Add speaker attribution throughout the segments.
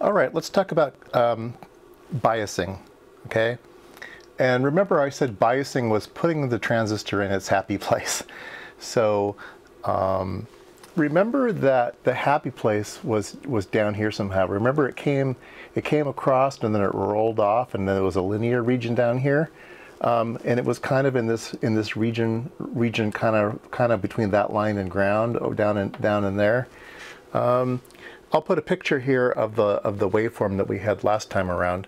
Speaker 1: All right, let's talk about biasing, okay? And remember I said biasing was putting the transistor in its happy place. So remember that the happy place was down here somehow. Remember it came across and then it rolled off, and then there was a linear region down here. And it was kind of in this region kind of between that line and ground, down in there. I'll put a picture here of the waveform that we had last time around,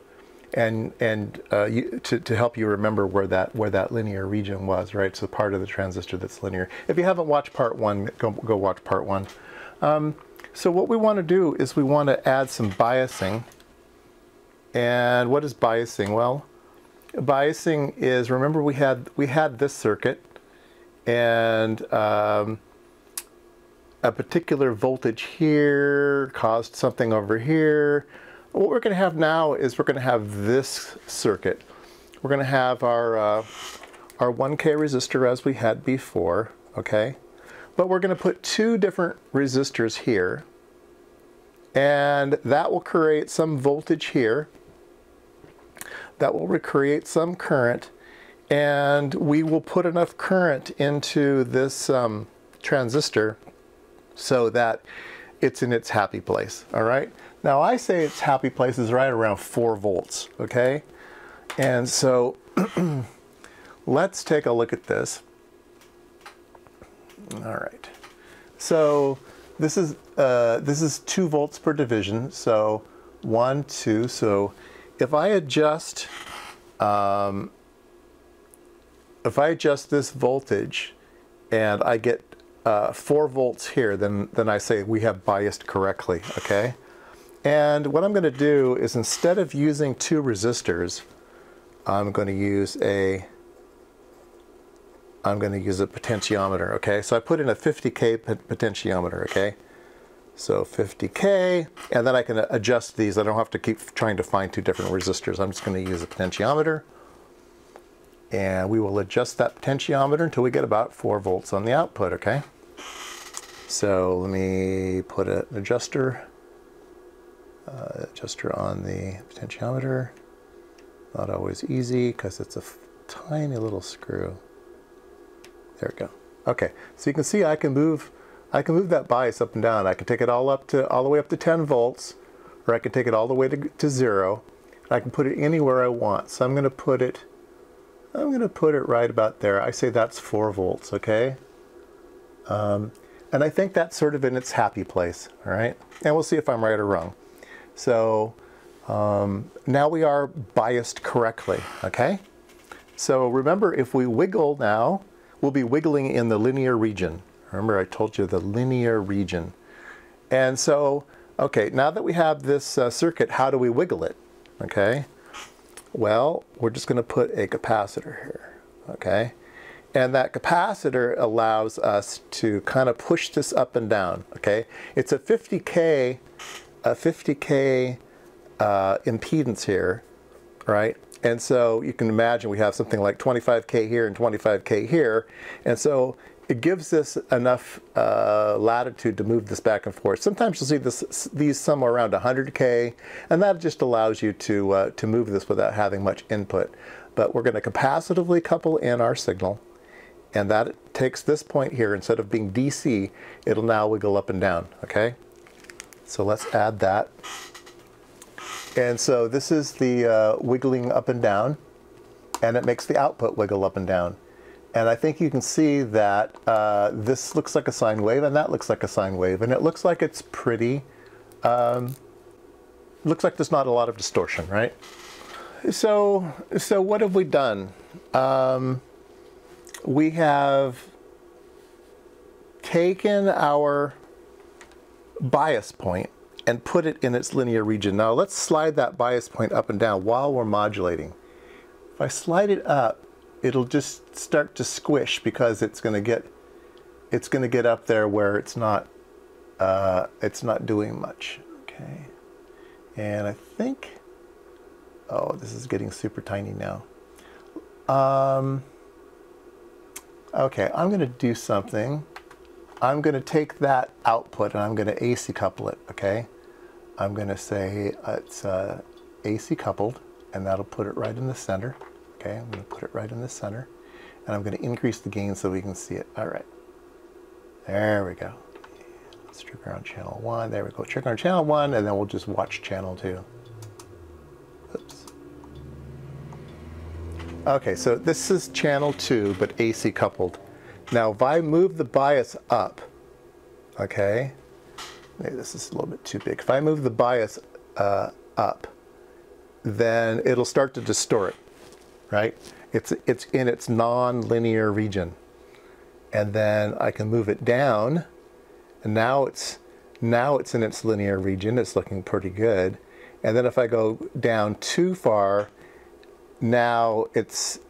Speaker 1: and to help you remember where that linear region was, right? So part of the transistor that's linear. If you haven't watched part one, go watch part one. So what we want to do is we want to add some biasing. And what is biasing? Well, biasing is, remember we had this circuit, and a particular voltage here caused something over here. What we're going to have now is we're going to have this circuit. We're going to have our 1K resistor as we had before, okay? But we're going to put two different resistors here, and that will create some voltage here. That will create some current, and we will put enough current into this transistor so that it's in its happy place, all right? Now I say its happy place is right around 4 volts, okay? And so let's take a look at this. All right, so this is 2 volts per division, so 1, 2, so if I adjust this voltage and I get 4 volts here, then I say we have biased correctly, okay? And what I'm going to do is, instead of using 2 resistors, I'm going to use a potentiometer, okay? So I put in a 50K potentiometer, okay? So 50K, and then I can adjust these. I don't have to keep trying to find 2 different resistors. I'm just going to use a potentiometer, and we will adjust that potentiometer until we get about 4 volts on the output, okay? So let me put an adjuster on the potentiometer. Not always easy because it's a tiny little screw. There we go. Okay, so you can see I can move that bias up and down. I can take it all the way up to 10 volts, or I can take it all the way to 0. I can put it anywhere I want. So I'm going to put it right about there. I say that's 4 volts, okay? And I think that's sort of in its happy place, all right? And we'll see if I'm right or wrong. So now we are biased correctly, okay? So remember, if we wiggle now, we'll be wiggling in the linear region. Remember, I told you the linear region. And so, okay, now that we have this circuit, how do we wiggle it? Okay, well, we're just going to put a capacitor here, okay? And that capacitor allows us to kind of push this up and down, okay? It's a 50K impedance here, right? And so you can imagine we have something like 25K here and 25K here. And so it gives us enough latitude to move this back and forth. Sometimes you'll see these somewhere around 100K, and that just allows you to move this without having much input. But we're going to capacitively couple in our signal, and that takes this point here. Instead of being DC, it'll now wiggle up and down, okay? So let's add that. And so this is the wiggling up and down, and it makes the output wiggle up and down. And I think you can see that this looks like a sine wave, and that looks like a sine wave, and it looks like it's pretty, looks like there's not a lot of distortion, right? So what have we done? We have taken our bias point and put it in its linear region. Now let's slide that bias point up and down while we're modulating. If I slide it up, it'll just start to squish because it's going to get up there where it's not doing much. Okay, and I think, oh, this is getting super tiny now. Okay, I'm going to do something. I'm going to take that output and I'm going to AC couple it, okay? I'm going to say it's AC coupled, and that'll put it right in the center. Okay, I'm going to put it right in the center, and I'm going to increase the gain so we can see it. All right, there we go. Let's trigger on channel 1. There we go. Trigger on channel 1, and then we'll just watch channel 2. Oops. Okay, so this is channel 2, but AC coupled. Now, if I move the bias up, okay, maybe this is a little bit too big. If I move the bias up, then it'll start to distort, right? It's in its non-linear region. And then I can move it down, and now it's in its linear region. It's looking pretty good. And then if I go down too far, now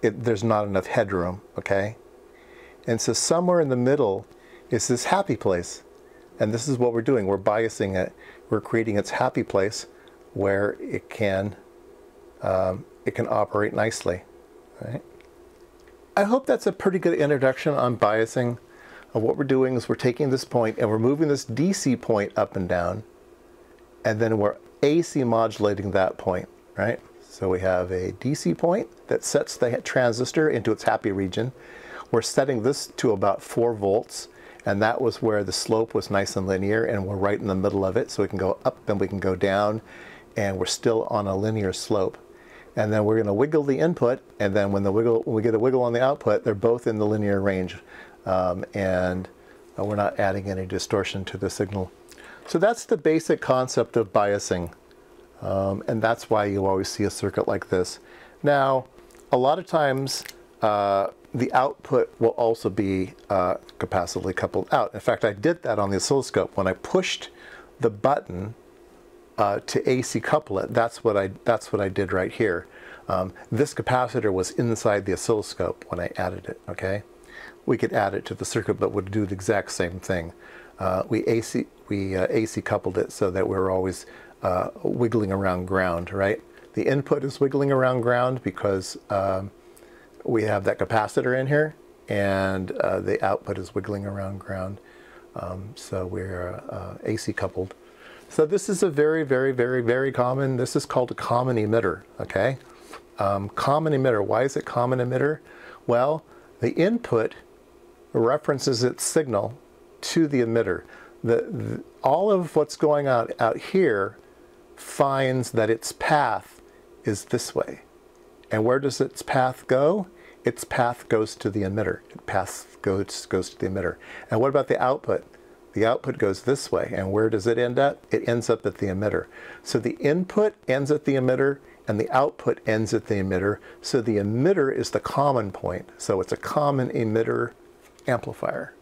Speaker 1: there's not enough headroom, okay? And so somewhere in the middle is this happy place. And this is what we're doing. We're biasing it. We're creating its happy place where it can operate nicely, right? I hope that's a pretty good introduction on biasing. What we're doing is we're taking this point and we're moving this DC point up and down, and then we're AC modulating that point, right? So we have a DC point that sets the transistor into its happy region. We're setting this to about 4 volts, and that was where the slope was nice and linear, and we're right in the middle of it, so we can go up and we can go down, and we're still on a linear slope. And then we're going to wiggle the input, and then when we get a wiggle on the output, they're both in the linear range, and we're not adding any distortion to the signal. So that's the basic concept of biasing, and that's why you always see a circuit like this. Now, a lot of times, the output will also be capacitively coupled out. In fact, I did that on the oscilloscope. When I pushed the button to AC couple it, that's what I did right here. This capacitor was inside the oscilloscope when I added it, okay? We could add it to the circuit, but would do the exact same thing. We AC coupled it so that we're always wiggling around ground, right? The input is wiggling around ground because we have that capacitor in here, and the output is wiggling around ground. So we're AC coupled. So this is a very, very, very, very common, this is called a common emitter, okay? Common emitter, why is it common emitter? Well, the input references its signal to the emitter. All of what's going on out here finds that its path is this way. And where does its path go? Its path goes to the emitter. Its path goes to the emitter. And what about the output? The output goes this way, and where does it end up? It ends up at the emitter. So the input ends at the emitter, and the output ends at the emitter. So the emitter is the common point. So it's a common emitter amplifier.